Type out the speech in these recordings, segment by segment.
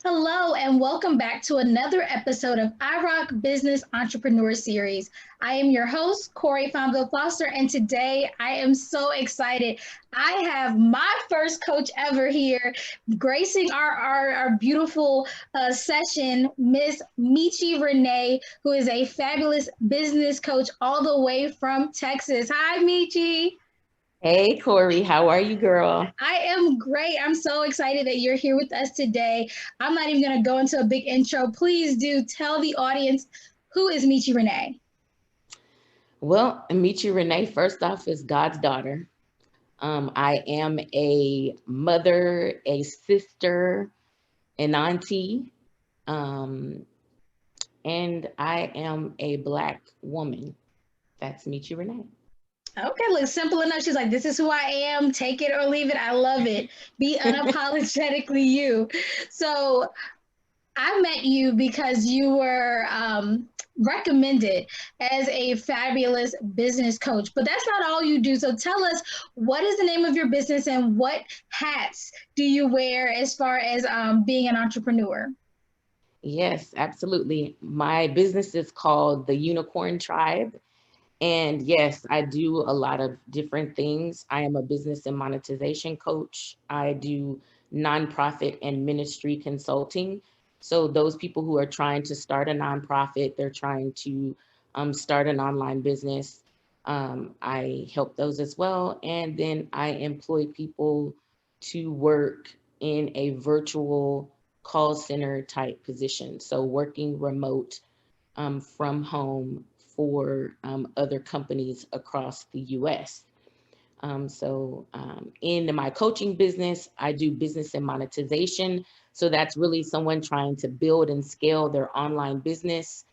Hello, and welcome back to another episode of I Rock Business Entrepreneur Series. I am your host, Corey Fonville Foster, and today I am so excited. I have my first coach ever here, gracing our beautiful session, Miss Mechi Renee, who is a fabulous business coach all the way from Texas. Hi, Mechi. Hey, Corey, how are you, girl? I am great. I'm so excited that you're here with us today. I'm not even going to go into a big intro. Please do tell the audience who is Mechi Renee. Well, Mechi Renee, first off, is God's daughter. I am a mother, a sister, an auntie, um, and I am a Black woman. That's Mechi Renee. Okay, look simple enough. She's like, this is who I am. Take it or leave it. I love it. Be unapologetically you. So I met you because you were recommended as a fabulous business coach, but that's not all you do. So tell us, what is the name of your business and what hats do you wear as far as being an entrepreneur? Yes, absolutely. My business is called the Unikorn Trybe. And yes, I do a lot of different things. I am a business and monetization coach. I do nonprofit and ministry consulting. So those people who are trying to start a nonprofit, they're trying to start an online business. I help those as well. And then I employ people to work in a virtual call center type position. So working remote from home for other companies across the US. In my coaching business, I do business and monetization. So that's really someone trying to build and scale their online business.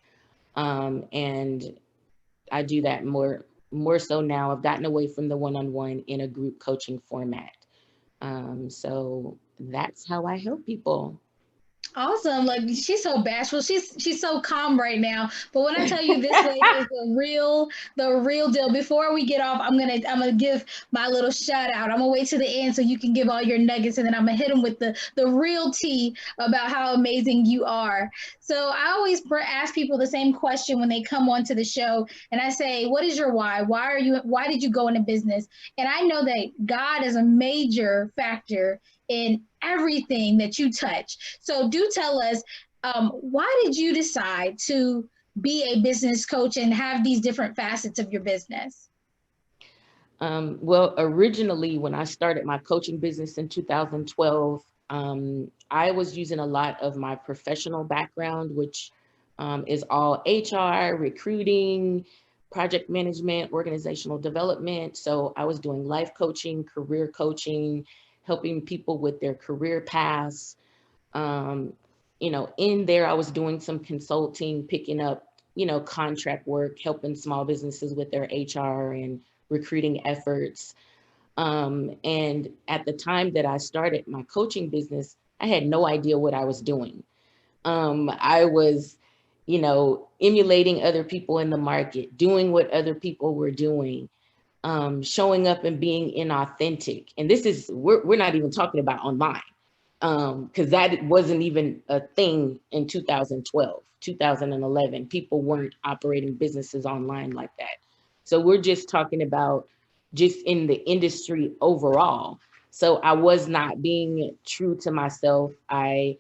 And I do that more so now. I've gotten away from the one-on-one in a group coaching format. So that's how I help people. Awesome. Like she's so bashful. She's so calm right now. But when I tell you this lady is the real deal. Before we get off, I'm gonna give my little shout out. I'm gonna wait to the end so you can give all your nuggets and then I'm gonna hit them with the real tea about how amazing you are. So I always ask people the same question when they come onto the show and I say, what is your why? Why did you go into business? And I know that God is a major factor in everything that you touch. So do tell us, why did you decide to be a business coach and have these different facets of your business? Well, originally, when I started my coaching business in 2012, I was using a lot of my professional background, which is all HR, recruiting, project management, organizational development. So I was doing life coaching, career coaching, helping people with their career paths. Um, in there, I was doing some consulting, picking up, contract work, helping small businesses with their HR and recruiting efforts. And at the time that I started my coaching business, I had no idea what I was doing. I was, emulating other people in the market, doing what other people were doing, showing up and being inauthentic. And we're not even talking about online, because that wasn't even a thing in 2012, 2011. People weren't operating businesses online like that. So we're just talking about just in the industry overall. So I was not being true to myself. I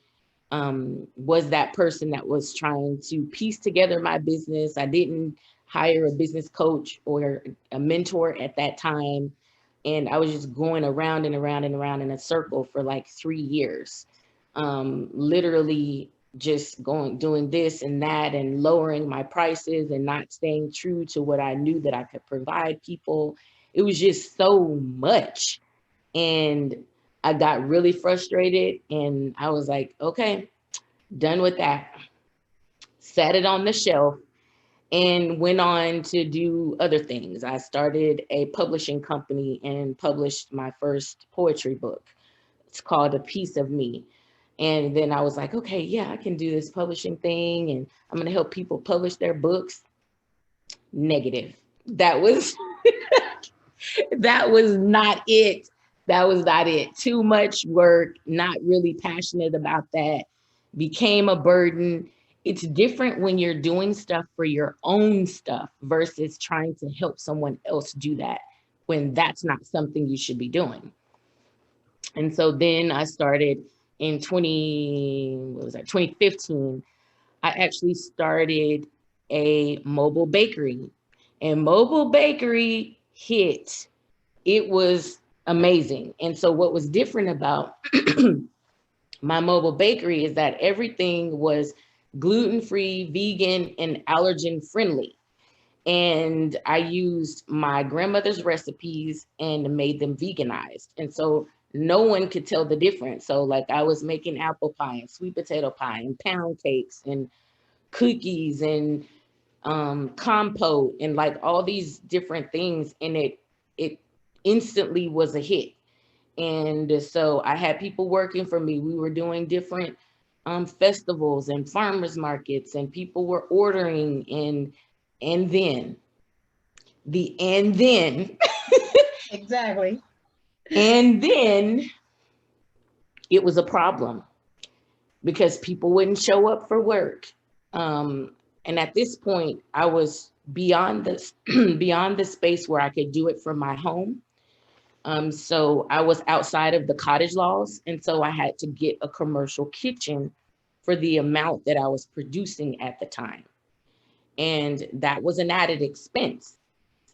was that person that was trying to piece together my business. I didn't hire a business coach or a mentor at that time. And I was just going around and around and around in a circle for like 3 years. Literally just doing this and that and lowering my prices and not staying true to what I knew that I could provide people. It was just so much. And I got really frustrated and I was like, okay, done with that. Set it on the shelf and went on to do other things. I started a publishing company and published my first poetry book. It's called A Piece of Me. And then I was like, okay, yeah, I can do this publishing thing and I'm going to help people publish their books. Negative. That was that was not it. That was not it. Too much work, not really passionate about that. Became a burden. It's different when you're doing stuff for your own stuff versus trying to help someone else do that when that's not something you should be doing. And so then I started in 2015, I actually started a mobile bakery. And mobile bakery hit. It was amazing. And so what was different about my mobile bakery is that everything was gluten-free, vegan, and allergen friendly. And I used my grandmother's recipes and made them veganized. And so no one could tell the difference. So like I was making apple pie and sweet potato pie and pound cakes and cookies and compote and like all these different things. And it instantly was a hit. And so I had people working for me. We were doing different festivals and farmers markets and people were ordering and then and then Exactly. and then it was a problem because people wouldn't show up for work. And at this point, I was beyond this beyond the space where I could do it from my home. So I was outside of the cottage laws, and so I had to get a commercial kitchen for the amount that I was producing at the time. And that was an added expense.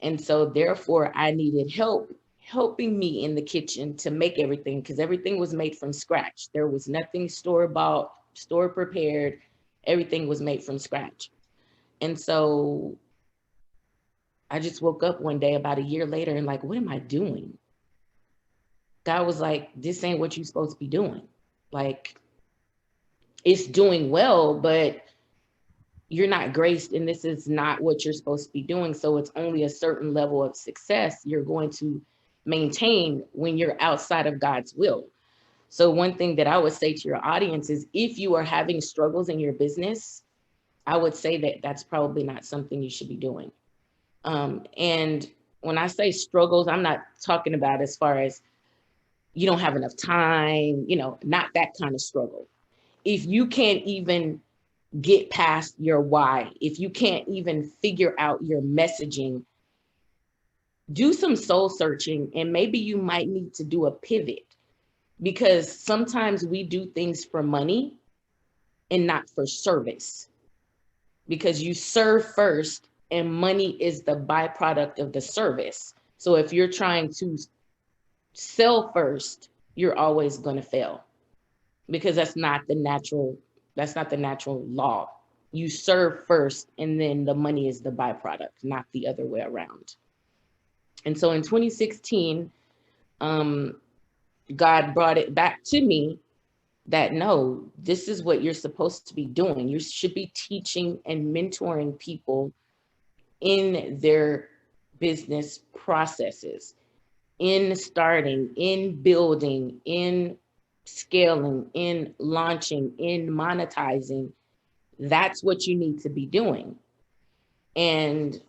And so therefore I needed help helping me in the kitchen to make everything because everything was made from scratch. There was nothing store bought, store prepared. Everything was made from scratch. And so I just woke up one day about a year later and like, what am I doing? God was like, this ain't what you're supposed to be doing. Like, it's doing well, but you're not graced and this is not what you're supposed to be doing. So it's only a certain level of success you're going to maintain when you're outside of God's will. So one thing that I would say to your audience is if you are having struggles in your business, I would say that that's probably not something you should be doing. And when I say struggles, I'm not talking about as far as you don't have enough time, not that kind of struggle. If you can't even get past your why, if you can't even figure out your messaging, do some soul searching and maybe you might need to do a pivot because sometimes we do things for money and not for service because you serve first and money is the byproduct of the service. So if you're trying to sell first, you're always going to fail because that's not the natural law. You serve first and then the money is the byproduct, not the other way around. And so in 2016, God brought it back to me that no, this is what you're supposed to be doing. You should be teaching and mentoring people in their business processes, in starting, in building, in scaling, in launching, in monetizing. That's what you need to be doing. And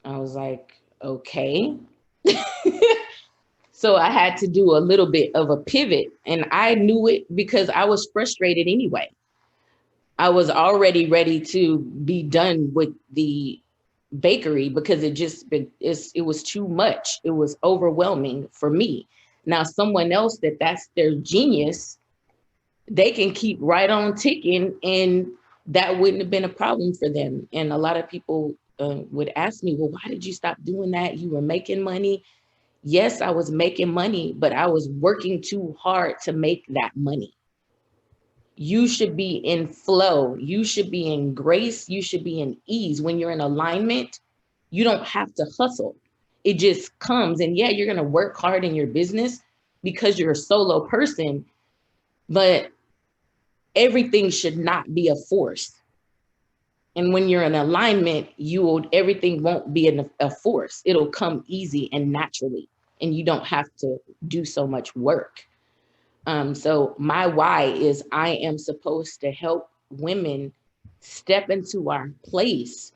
I was like, okay. So I had to do a little bit of a pivot and I knew it because I was frustrated anyway. I was already ready to be done with the bakery because it was too much. It was overwhelming for me. Now, someone else that's their genius, they can keep right on ticking and that wouldn't have been a problem for them. And a lot of people would ask me, well, why did you stop doing that? You were making money. Yes, I was making money, but I was working too hard to make that money. You should be in flow. You should be in grace. You should be in ease. When you're in alignment, you don't have to hustle. It just comes. And yeah, you're going to work hard in your business because you're a solo person, but everything should not be a force. And when you're in alignment, everything won't be a force. It'll come easy and naturally, and you don't have to do so much work. So my why is I am supposed to help women step into our place.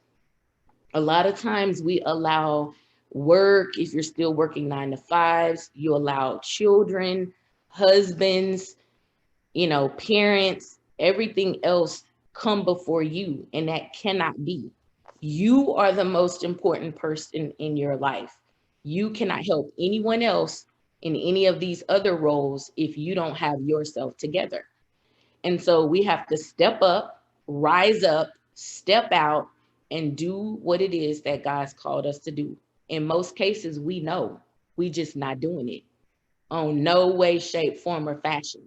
A lot of times we allow work, if you're still working 9 to 5s, you allow children, husbands, parents, everything else come before you, and that cannot be. You are the most important person in your life. You cannot help anyone else in any of these other roles if you don't have yourself together. And so we have to step up, rise up, step out, and do what it is that God's called us to do. In most cases, we know, we just not doing it on no way, shape, form, or fashion.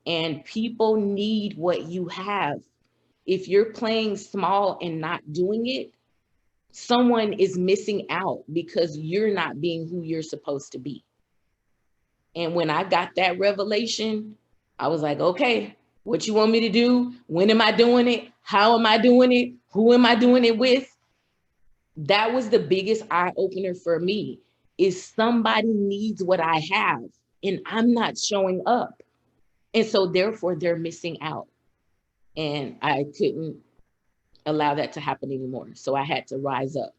And people need what you have. If you're playing small and not doing it, someone is missing out because you're not being who you're supposed to be. And when I got that revelation, I was like, okay, what you want me to do? When am I doing it? How am I doing it? Who am I doing it with? That was the biggest eye opener for me, is somebody needs what I have and I'm not showing up. And so therefore they're missing out. And I couldn't allow that to happen anymore. So I had to rise up.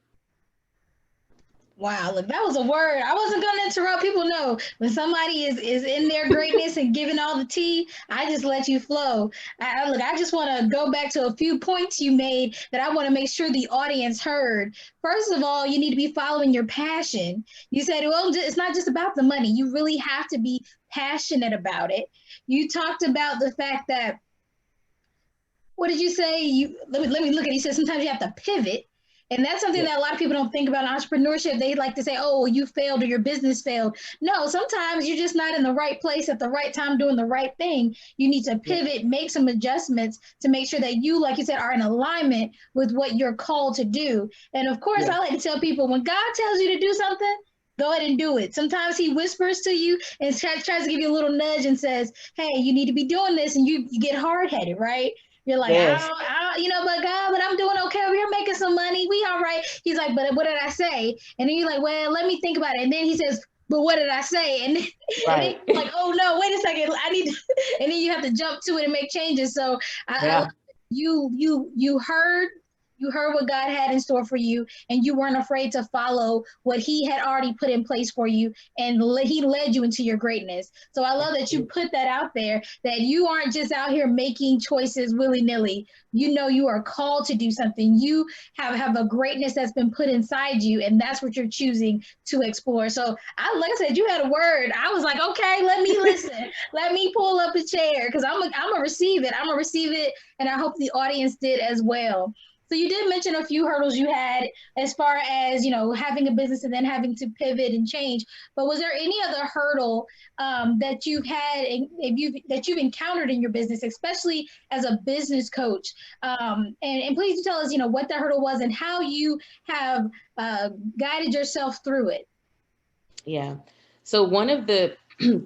Wow, look, that was a word. I wasn't going to interrupt. People know when somebody is in their greatness and giving all the tea, I just let you flow. Look, I just want to go back to a few points you made that I want to make sure the audience heard. First of all, you need to be following your passion. You said, well, it's not just about the money. You really have to be passionate about it. You talked about the fact that, what did you say? Let me look at it. You said sometimes you have to pivot. And that's something that a lot of people don't think about in entrepreneurship. They like to say, oh, you failed or your business failed. No, sometimes you're just not in the right place at the right time doing the right thing. You need to pivot, make some adjustments to make sure that you, like you said, are in alignment with what you're called to do. And of course, I like to tell people, when God tells you to do something, go ahead and do it. Sometimes he whispers to you and tries to give you a little nudge and says, hey, you need to be doing this. And you get hard-headed, right? You're like, Yes. but God, but I'm doing okay. We're making some money. We all right. He's like, but what did I say? And then you're like, well, let me think about it. And then he says, but what did I say? And then, Right. and then like, oh no, wait a second. I need to, and then you have to jump to it and make changes. So you heard what God had in store for you, and you weren't afraid to follow what he had already put in place for you, and he led you into your greatness. So I love that you put that out there, that you aren't just out here making choices willy-nilly. You know you are called to do something. You have a greatness that's been put inside you, and that's what you're choosing to explore. So like I said, you had a word. I was like, okay, let me listen. Let me pull up a chair, because I'm gonna receive it. I'm gonna receive it, and I hope the audience did as well. So you did mention a few hurdles you had as far as, having a business and then having to pivot and change. But was there any other hurdle that you've had that you've encountered in your business, especially as a business coach? And please tell us, what that hurdle was and how you have guided yourself through it. Yeah. So one of the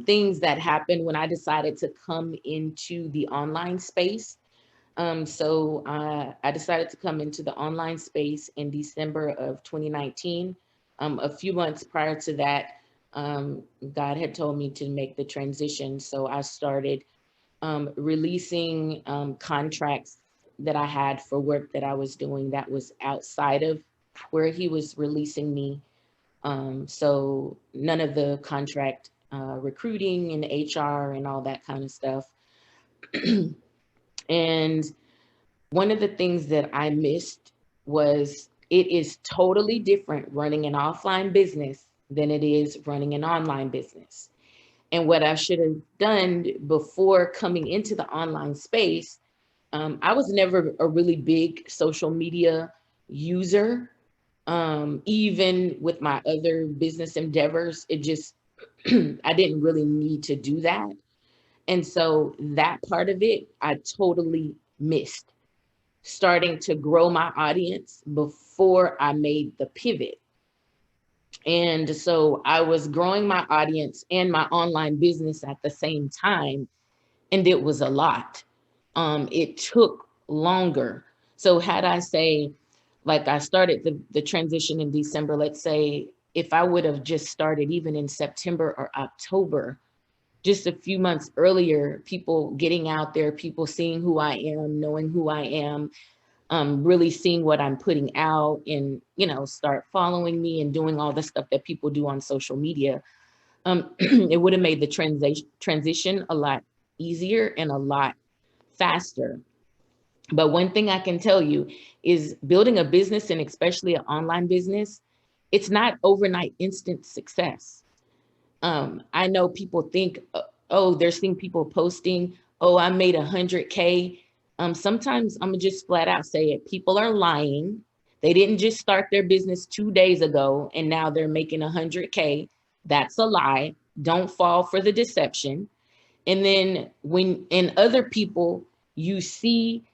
things that happened when I decided to come into the online space, I decided to come into the online space in December of 2019. A few months prior to that, God had told me to make the transition. So I started releasing contracts that I had for work that I was doing that was outside of where he was releasing me. So none of the contract recruiting and HR and all that kind of stuff. And one of the things that I missed was it is totally different running an offline business than it is running an online business. And what I should have done before coming into the online space, I was never a really big social media user. Even with my other business endeavors, it just, I didn't really need to do that. And so that part of it, I totally missed, starting to grow my audience before I made the pivot. And so I was growing my audience and my online business at the same time. And it was a lot. It took longer. So had I say, like I started the transition in December, let's say if I would have just started even in September or October, just a few months earlier, people getting out there, people seeing who I am, knowing who I am, really seeing what I'm putting out, and, you know, start following me and doing all the stuff that people do on social media. It would have made the transition a lot easier and a lot faster. But one thing I can tell you is building a business, and especially an online business, it's not overnight instant success. I know people think, oh, they're seeing people posting, oh, I made 100K. Sometimes I'm gonna just flat out say it. People are lying. They didn't just start their business 2 days ago and now they're making 100K. That's a lie. Don't fall for the deception. And then when in other people, you see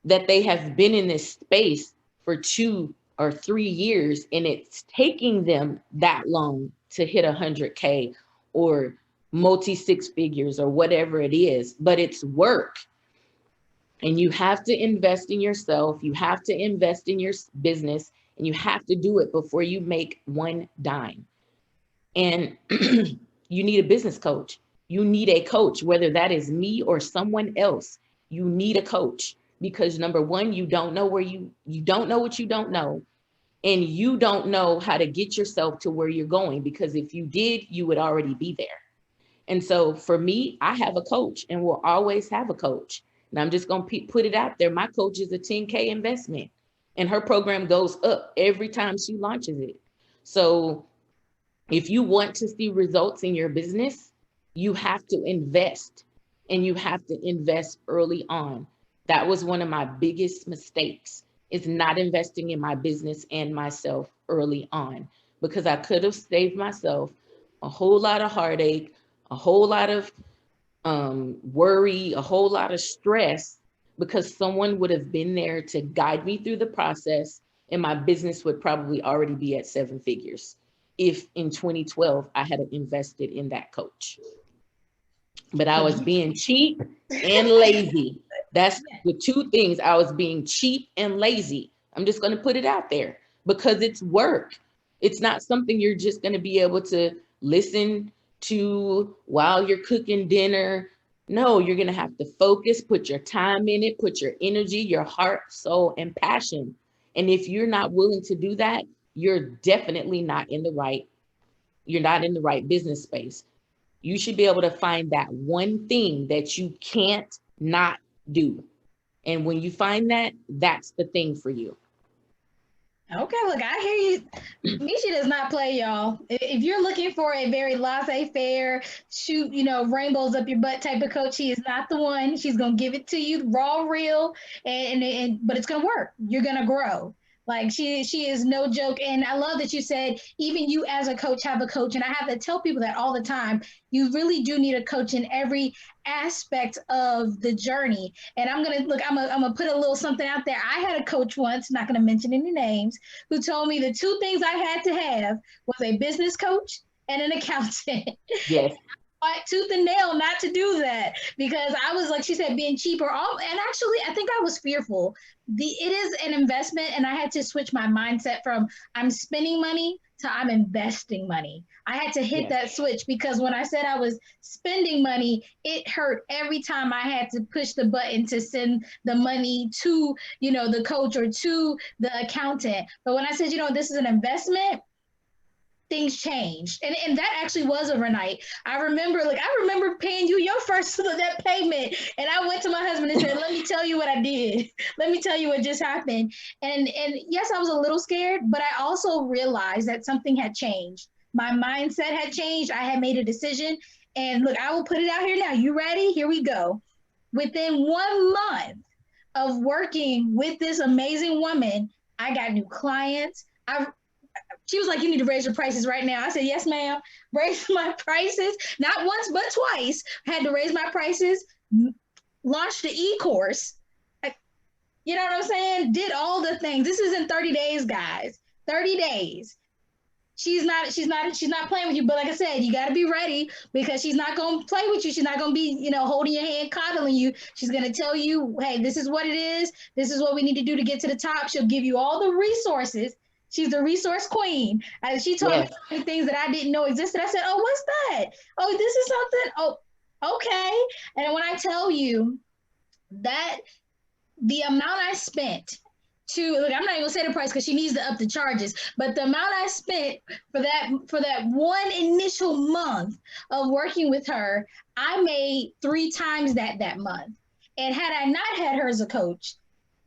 that they have been in this space for 2 or 3 years and it's taking them that long to hit 100K or multi six figures or whatever it is, but it's work. And you have to invest in yourself, you have to invest in your business, and you have to do it before you make one dime. And you need a business coach. You need a coach, whether that is me or someone else. You need a coach because number one, you don't know where you don't know what you don't know. And you don't know how to get yourself to where you're going, because if you did, you would already be there. And so for me, I have a coach and will always have a coach. And I'm just going to put it out there. My coach is a 10K investment and her program goes up every time she launches it. So if you want to see results in your business, you have to invest, and you have to invest early on. That was one of my biggest mistakes, is not investing in my business and myself early on, because I could have saved myself a whole lot of heartache, a whole lot of worry, a whole lot of stress, because someone would have been there to guide me through the process, and my business would probably already be at 7 figures if in 2012 I had invested in that coach. But I was being cheap and lazy. That's the two things. I was being cheap and lazy. I'm just going to put it out there because it's work. It's not something you're just going to be able to listen to while you're cooking dinner. No, you're going to have to focus, put your time in it, put your energy, your heart, soul, and passion. And if you're not willing to do that, you're definitely not in the right, you're not in the right business space. You should be able to find that one thing that you can't not do. And when you find that, that's the thing for you. Okay, look, I hear you. Mechi does not play, y'all. If you're looking for a very laissez-faire, shoot, rainbows up your butt type of coach, she is not the one. She's gonna give it to you raw, real, and but it's gonna work. You're gonna grow. Like she is no joke. And I love that you said even you as a coach have a coach. And I have to tell people that all the time. You really do need a coach in every aspect of the journey. And I'm gonna put a little something out there. I had a coach once, not gonna mention any names, who told me the two things I had to have was a business coach and an accountant. Yes. Fight tooth and nail not to do that, because I was, like she said, being cheaper. And actually, I think I was fearful. It is an investment, and I had to switch my mindset from I'm spending money to I'm investing money. I had to hit that switch, because when I said I was spending money, it hurt every time I had to push the button to send the money to the coach or to the accountant. But when I said, this is an investment, things changed. And that actually was overnight. I remember paying you your first that payment. And I went to my husband and said, let me tell you what I did. Let me tell you what just happened. And yes, I was a little scared, but I also realized that something had changed. My mindset had changed. I had made a decision. And look, I will put it out here now. You ready? Here we go. Within 1 month of working with this amazing woman, I got new clients. She was like, you need to raise your prices right now. I said, yes, ma'am. Raise my prices. Not once, but twice. I had to raise my prices. Launched the e-course. You know what I'm saying? Did all the things. This is in 30 days, guys. 30 days. She's not playing with you. But like I said, you got to be ready because she's not going to play with you. She's not going to be, holding your hand, coddling you. She's going to tell you, hey, this is what it is. This is what we need to do to get to the top. She'll give you all the resources. She's the resource queen. She told me Yes. so many things that I didn't know existed. I said, oh, what's that? Oh, this is something. Oh, okay. And when I tell you that the amount I spent to, look, I'm not even gonna say the price because she needs to up the charges, but the amount I spent for that one initial month of working with her, I made 3 times that month. And had I not had her as a coach,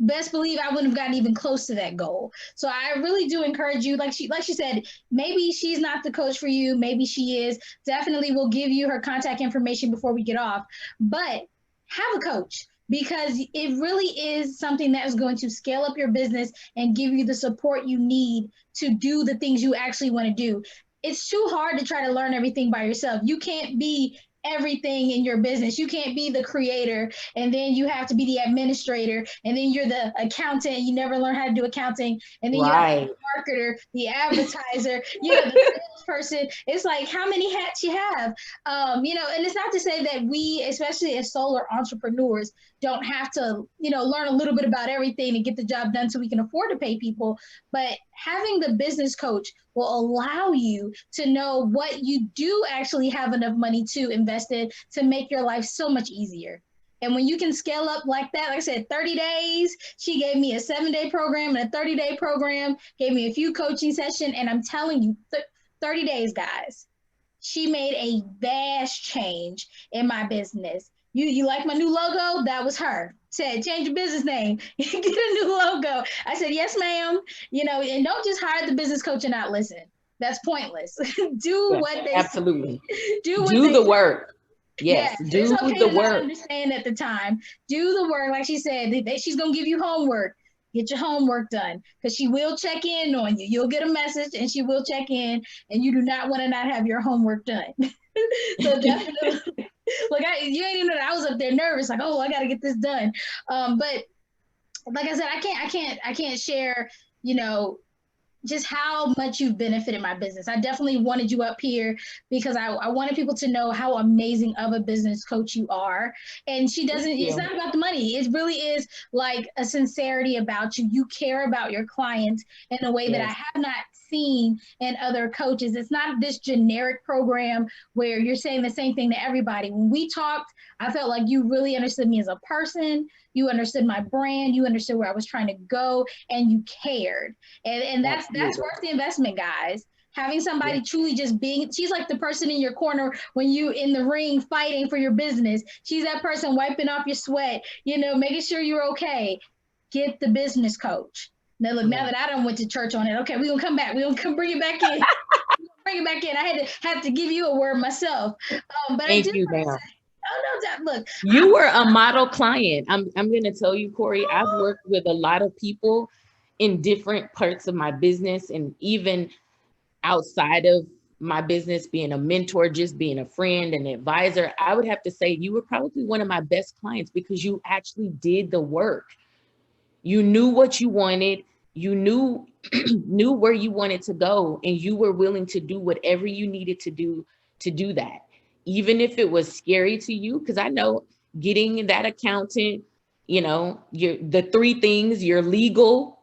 best believe I wouldn't have gotten even close to that goal. So I really do encourage you, like she said, maybe she's not the coach for you, maybe she is. Definitely will give you her contact information before we get off. But have a coach because it really is something that is going to scale up your business and give you the support you need to do the things you actually want to do. It's too hard to try to learn everything by yourself. You can't be everything in your business. You can't be the creator and then you have to be the administrator and then you're the accountant. You never learn how to do accounting and then you're Right. the marketer, the advertiser, the salesperson. It's like how many hats you have. And it's not to say that we, especially as solo entrepreneurs, don't have to, learn a little bit about everything and get the job done so we can afford to pay people. But having the business coach will allow you to know what you do actually have enough money to invest in to make your life so much easier. And when you can scale up like that, like I said, 30 days, she gave me a 7-day program and a 30-day program, gave me a few coaching sessions. And I'm telling you, 30 days, guys, she made a vast change in my business. You like my new logo? That was her. Said, change your business name. Get a new logo. I said, yes, ma'am. And don't just hire the business coach and not listen. That's pointless. Do Yes, what they absolutely. do what Do they the say. work. Yes, Yes, it's do okay the to not work. understand at the time. Do the work, like she said. She's gonna give you homework. Get your homework done because she will check in on you. You'll get a message and she will check in, and you do not want to not have your homework done. So definitely, you ain't even know that I was up there nervous, like, oh, I got to get this done. But like I said, I can't share, you know, just how much you've benefited my business. I definitely wanted you up here because I wanted people to know how amazing of a business coach you are. And she doesn't, it's not about the money. It really is like a sincerity about you. You care about your clients in a way that I Yes. have not seen in other coaches. It's not this generic program where you're saying the same thing to everybody. When we talked, I felt like you really understood me as a person. You understood my brand. You understood where I was trying to go and you cared. And that's worth the investment, guys. Having somebody truly just being, she's like the person in your corner when you in the ring fighting for your business. She's that person wiping off your sweat, making sure you're okay. Get the business coach. Now look, now that I done went to church on it, okay, we're gonna come back. We're gonna come bring it back in. Bring it back in. I had to give you a word myself. But I Thank just you, want to ma'am. say, oh no, look, You were a model client. I'm going to tell you, Corey, I've worked with a lot of people in different parts of my business and even outside of my business, being a mentor, just being a friend, an advisor. I would have to say you were probably one of my best clients because you actually did the work. You knew what you wanted. You knew knew where you wanted to go, and you were willing to do whatever you needed to do that, even if it was scary to you. Because I know getting that accountant, you're the 3 things: your legal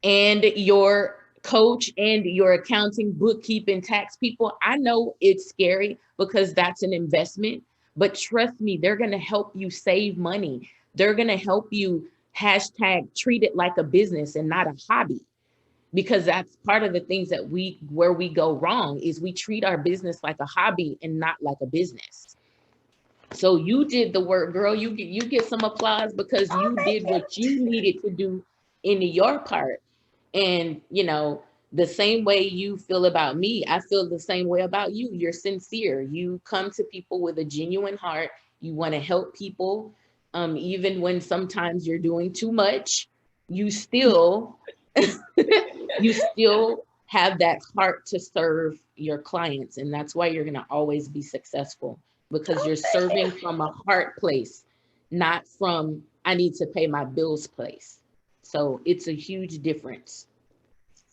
and your coach and your accounting, bookkeeping, tax people. I know it's scary because that's an investment, but trust me, they're going to help you save money. They're going to help you hashtag treat it like a business and not a hobby, because that's part of the things where we go wrong is we treat our business like a hobby and not like a business. So you did the work, girl. You get some applause because oh, you thank did you. what you needed to do in your part. And the same way you feel about me, I feel the same way about you. You're sincere. You come to people with a genuine heart. You want to help people. Even when sometimes you're doing too much, you still you still have that heart to serve your clients. And that's why you're going to always be successful, because you're serving from a heart place, not from, I need to pay my bills place. So it's a huge difference.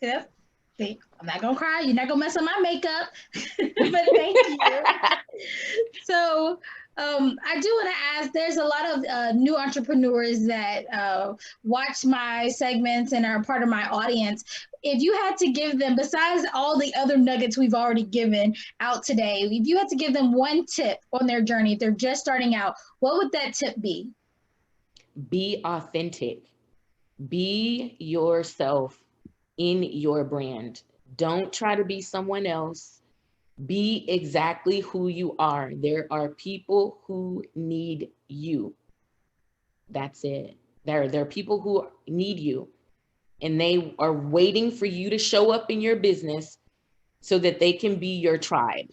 Yep. See, I'm not gonna cry. You're not gonna mess up my makeup, but thank you. So, I do want to ask. There's a lot of new entrepreneurs that watch my segments and are part of my audience. If you had to give them, besides all the other nuggets we've already given out today, if you had to give them one tip on their journey, if they're just starting out, what would that tip be? Be authentic. Be yourself in your brand. Don't try to be someone else. Be exactly who you are. There are people who need you. That's it. There are people who need you, and they are waiting for you to show up in your business so that they can be your tribe.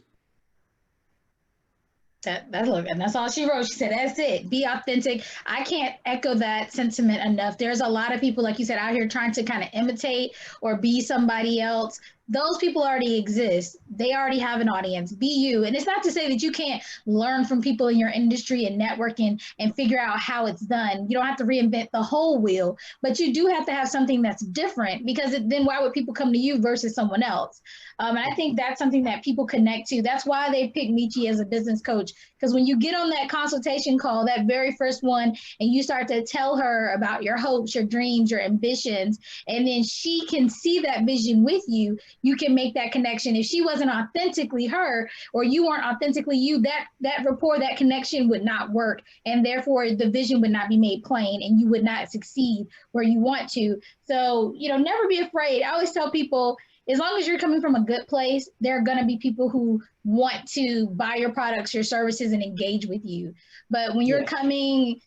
That look, and that's all she wrote. She said, "That's it. Be authentic." I can't echo that sentiment enough. There's a lot of people, like you said, out here trying to kind of imitate or be somebody else. Those people already exist. They already have an audience. Be you. And it's not to say that you can't learn from people in your industry and network and figure out how it's done. You don't have to reinvent the whole wheel, but you do have to have something that's different, because then why would people come to you versus someone else? And I think that's something that people connect to. That's why they pick Mechi as a business coach. Because when you get on that consultation call, that very first one, and you start to tell her about your hopes, your dreams, your ambitions, and then she can see that vision with you, you can make that connection. If she wasn't authentically her, or you weren't authentically you, that rapport, that connection would not work. And therefore the vision would not be made plain, and you would not succeed where you want to. So, never be afraid. I always tell people, as long as you're coming from a good place, there are going to be people who want to buy your products, your services, and engage with you. But when you're coming,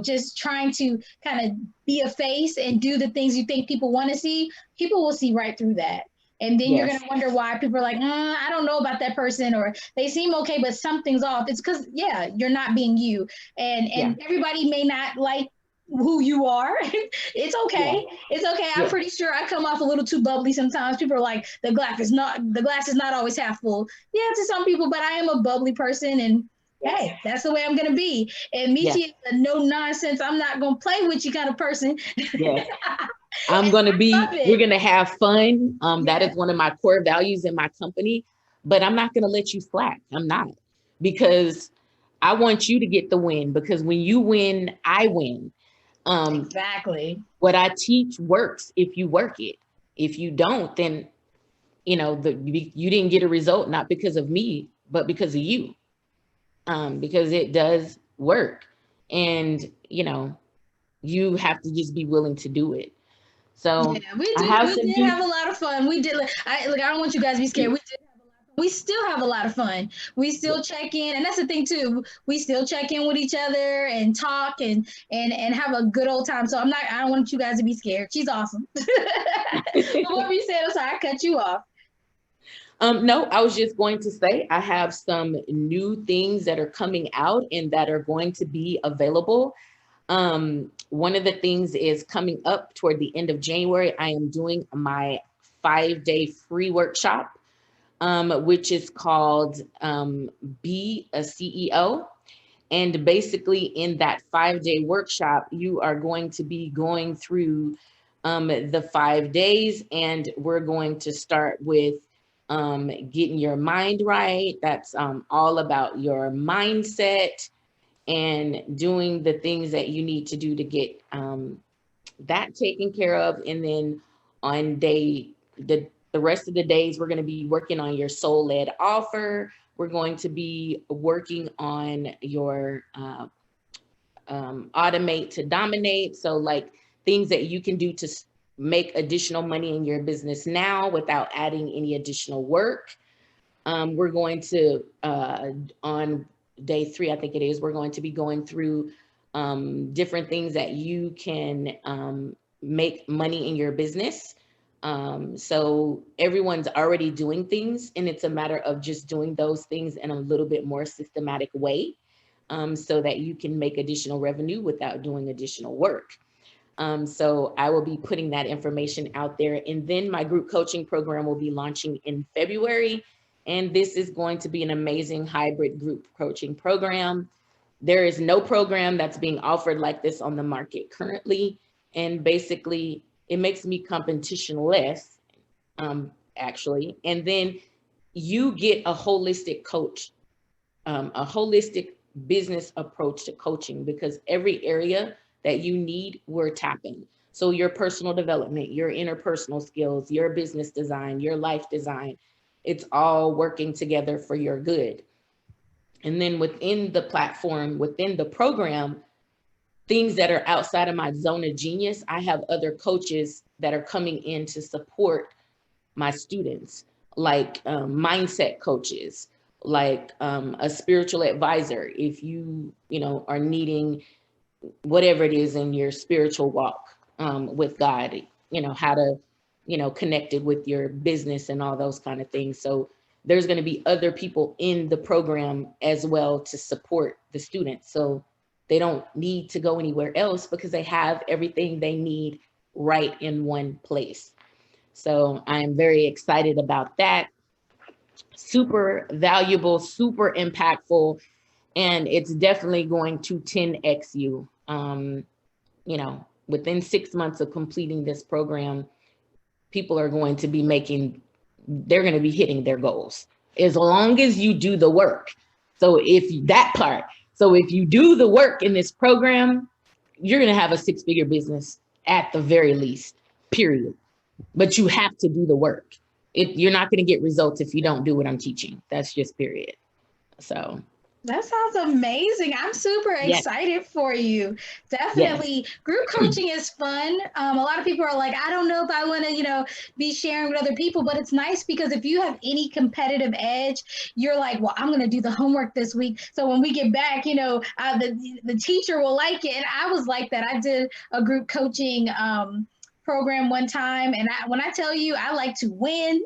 just trying to kind of be a face and do the things you think people want to see, people will see right through that. And then you're going to wonder why people are like, I don't know about that person, or they seem okay, but something's off. It's because, you're not being you. And everybody may not like who you are. It's okay. Yeah. It's okay. I'm pretty sure I come off a little too bubbly sometimes. People are like, the glass is not always half full. Yeah, to some people, but I am a bubbly person, and hey, that's the way I'm gonna be. And Mechi is a no nonsense, I'm not gonna play with you kind of person. Yeah. We're gonna have fun. That is one of my core values in my company, but I'm not gonna let you slack. I'm not, because I want you to get the win, because when you win, I win. Exactly. What I teach works if you work it. If you don't, then you didn't get a result, not because of me, but because of you. Because it does work, and you have to just be willing to do it. So yeah, we did have a lot of fun. We did. I don't want you guys to be scared. We still have a lot of fun. We still check in, and that's the thing too. We still check in with each other and talk and have a good old time. So I don't want you guys to be scared. She's awesome. What were you saying? I'm sorry, I cut you off. No, I was just going to say I have some new things that are coming out and that are going to be available. One of the things is coming up toward the end of January. I am doing my 5-day free workshop, which is called Be a CEO. And basically in that 5-day workshop, you are going to be going through the 5 days, and we're going to start with getting your mind right. That's all about your mindset and doing the things that you need to do to get that taken care of. And then on the rest of the days, we're going to be working on your soul-led offer. We're going to be working on your automate to dominate. So like things that you can do to make additional money in your business now without adding any additional work. We're going to, on day 3, I think it is, we're going to be going through different things that you can make money in your business. So everyone's already doing things, and it's a matter of just doing those things in a little bit more systematic way, so that you can make additional revenue without doing additional work. So I will be putting that information out there. And then my group coaching program will be launching in February. And this is going to be an amazing hybrid group coaching program. There is no program that's being offered like this on the market currently. And basically, it makes me competition-less, actually. And then you get a holistic coach, a holistic business approach to coaching, because every area that you need, we're tapping. So your personal development, your interpersonal skills, your business design, your life design, it's all working together for your good. And then within the platform, within the program, things that are outside of my zone of genius, I have other coaches that are coming in to support my students, like mindset coaches, like a spiritual advisor. If you know, are needing whatever it is in your spiritual walk with God, you know, how to, you know, connect it with your business and all those kind of things. So there's going to be other people in the program as well to support the students. So they don't need to go anywhere else because they have everything they need right in one place. So I am very excited about that. Super valuable, super impactful, and it's definitely going to 10x you. You know, within 6 months of completing this program, people are going to be they're going to be hitting their goals as long as you do the work. So if you do the work in this program, you're going to have a 6-figure business at the very least, period. But you have to do the work. You're not going to get results if you don't do what I'm teaching. That's just period. So That sounds amazing. I'm super yes, excited for you. yes, Definitely. Group coaching is fun. A lot of people are like, I don't know if I want to, be sharing with other people, but it's nice because if you have any competitive edge, you're like, well, I'm going to do the homework this week. So when we get back, the teacher will like it. And I was like that. I did a group coaching program one time. And when I tell you, I like to win.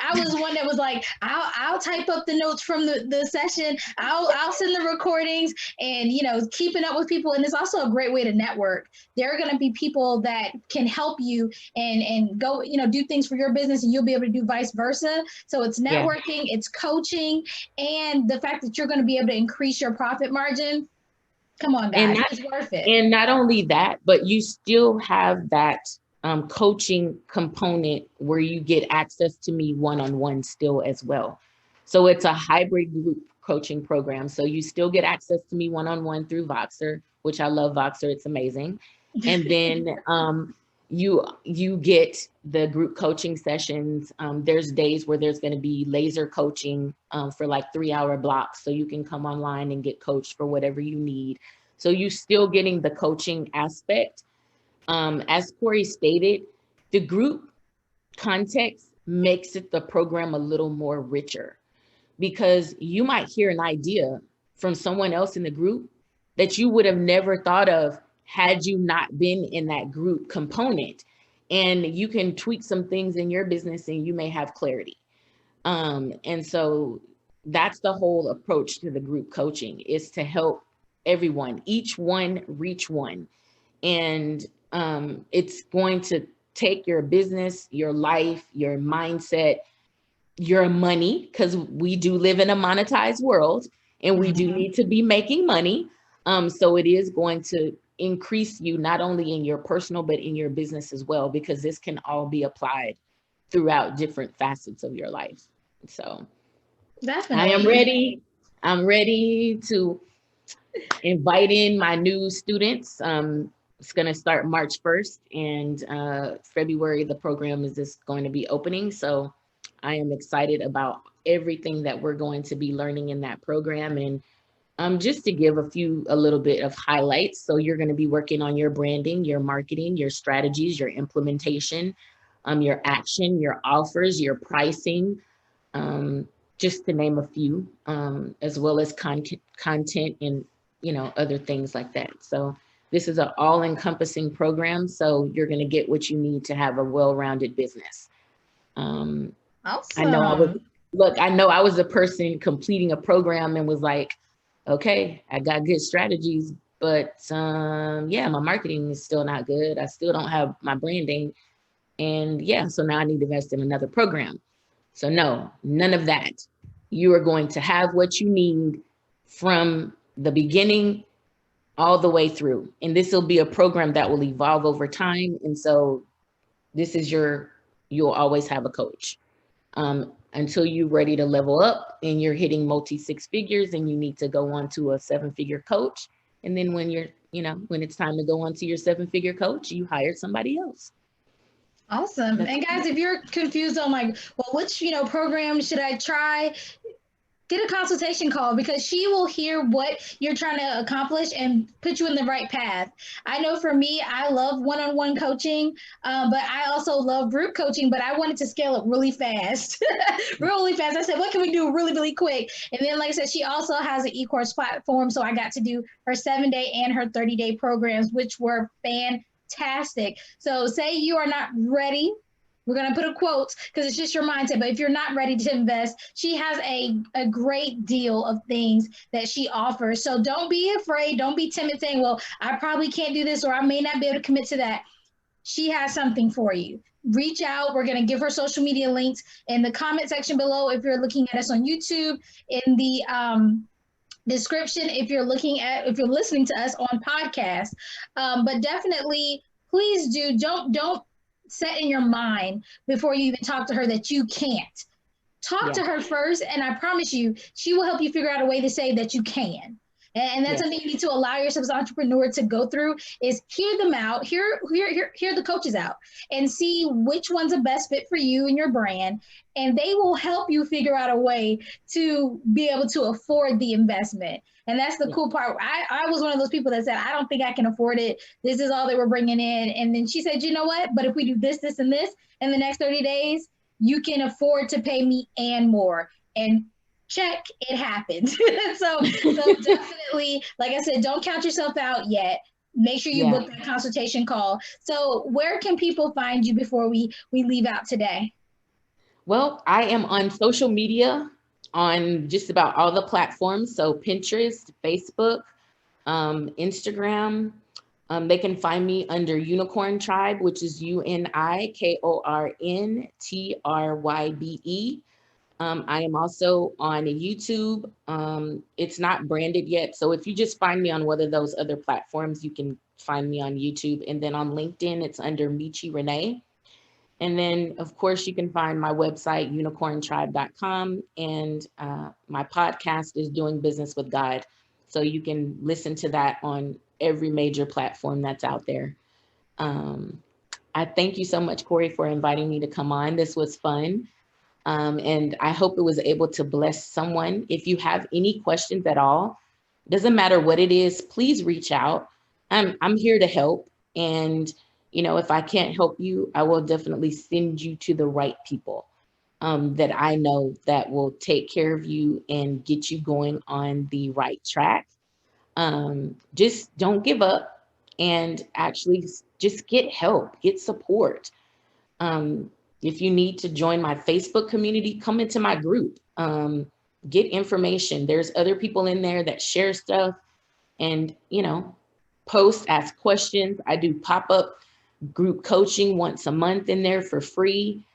I was one that was like, I'll type up the notes from the session. I'll send the recordings and, keeping up with people. And it's also a great way to network. There are going to be people that can help you and go, do things for your business, and you'll be able to do vice versa. So it's yeah. networking, it's coaching, and the fact that you're going to be able to increase your profit margin. Come on, And guys, it's worth it. And not only that, but you still have that coaching component where you get access to me one-on-one still as well. So it's a hybrid group coaching program. So you still get access to me one-on-one through Voxer, which I love Voxer. It's amazing. And then you get the group coaching sessions. There's days where there's going to be laser coaching for like 3-hour blocks. So you can come online and get coached for whatever you need. So you're still getting the coaching aspect. As Corey stated, the group context makes it the program a little more richer, because you might hear an idea from someone else in the group that you would have never thought of had you not been in that group component. And you can tweak some things in your business and you may have clarity. And so that's the whole approach to the group coaching, is to help everyone, each one reach one. And it's going to take your business, your life, your mindset, your money, because we do live in a monetized world and we do need to be making money. So it is going to increase you not only in your personal, but in your business as well, because this can all be applied throughout different facets of your life. So I am Definitely. ready. I'm ready to invite in my new students. It's going to start March 1st, and February, the program is just going to be opening. So I am excited about everything that we're going to be learning in that program. And just to give a little bit of highlights. So you're going to be working on your branding, your marketing, your strategies, your implementation, your action, your offers, your pricing, just to name a few, as well as content and, other things like that. So this is an all-encompassing program. So you're going to get what you need to have a well-rounded business. I know Awesome. I was the person completing a program and was like, okay, I got good strategies, But yeah, my marketing is still not good. I still don't have my branding. And yeah, so now I need to invest in another program. So no, none of that. You are going to have what you need from the beginning all the way through. And this will be a program that will evolve over time. And so this is you'll always have a coach. Until you're ready to level up and you're hitting multi six figures and you need to go on to a 7-figure coach. And then when when it's time to go on to your 7-figure coach, you hire somebody else. Awesome. And guys, if you're confused on like, well, which, program should I try? Get a consultation call because she will hear what you're trying to accomplish and put you in the right path. I know for me, I love one-on-one coaching, but I also love group coaching, but I wanted to scale it really fast. Really fast. I said, what can we do really, really quick? And then, like I said, she also has an e-course platform. So I got to do her 7-day and her 30-day programs, which were fantastic. So say you are not ready. We're going to put a quote because it's just your mindset. But if you're not ready to invest, she has a great deal of things that she offers. So don't be afraid. Don't be timid saying, well, I probably can't do this or I may not be able to commit to that. She has something for you. Reach out. We're going to give her social media links in the comment section below if you're looking at us on YouTube, in the description if you're listening to us on podcast. But definitely, please don't set in your mind before you even talk to her that you can't. Talk to her first, and I promise you, she will help you figure out a way to say that you can. And that's something you need to allow yourself as an entrepreneur to go through is hear them out, hear the coaches out and see which one's the best fit for you and your brand. And they will help you figure out a way to be able to afford the investment. And that's the cool part. I was one of those people that said, I don't think I can afford it. This is all they were bringing in. And then she said, you know what? But if we do this, this, and this in the next 30 days, you can afford to pay me and more. And check, it happened. so definitely, like I said, don't count yourself out yet. Make sure you book that consultation call. So where can people find you before we leave out today? Well, I am on social media on just about all the platforms. So Pinterest, Facebook, Instagram. They can find me under Unikorn Trybe, which is UNIKORNTRYBE. I am also on YouTube. It's not branded yet. So if you just find me on one of those other platforms, you can find me on YouTube. And then on LinkedIn, it's under Mechi Renee. And then, of course, you can find my website, unikorntrybe.com. And my podcast is Doing Business with God. So you can listen to that on every major platform that's out there. I thank you so much, Corey, for inviting me to come on. This was fun. And I hope it was able to bless someone. If you have any questions at all, doesn't matter what it is, please reach out. I'm here to help. And, if I can't help you, I will definitely send you to the right people that I know that will take care of you and get you going on the right track. Just don't give up and actually just get help, get support. If you need to join my Facebook community, come into my group, get information. There's other people in there that share stuff and, post, ask questions. I do pop-up group coaching once a month in there for free.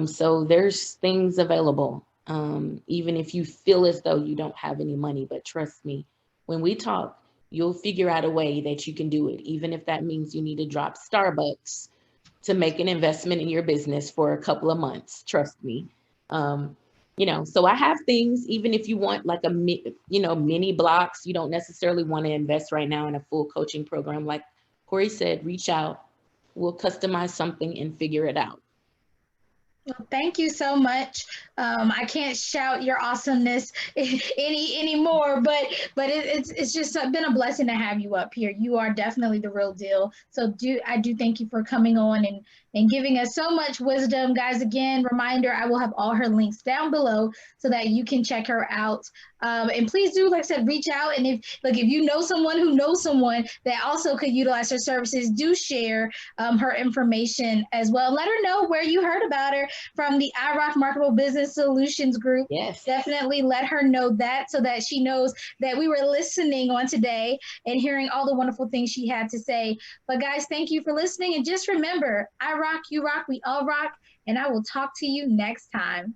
So there's things available, even if you feel as though you don't have any money, but trust me, when we talk, you'll figure out a way that you can do it, even if that means you need to drop Starbucks to make an investment in your business for a couple of months. Trust me. So I have things, even if you want like mini blocks, you don't necessarily want to invest right now in a full coaching program. Like Corey said, reach out, we'll customize something and figure it out. Well, thank you so much. I can't shout your awesomeness anymore, but it's just been a blessing to have you up here. You are definitely the real deal. So I do thank you for coming on and giving us so much wisdom, guys. Again, reminder: I will have all her links down below so that you can check her out. And please do, like I said, reach out. And if you know someone who knows someone that also could utilize her services, do share her information as well. Let her know where you heard about her from the iRock Marketable Business Solutions Group. Yes. Definitely let her know that, so that she knows that we were listening on today and hearing all the wonderful things she had to say. But guys, thank you for listening. And just remember, I rock, you rock, we all rock. And I will talk to you next time.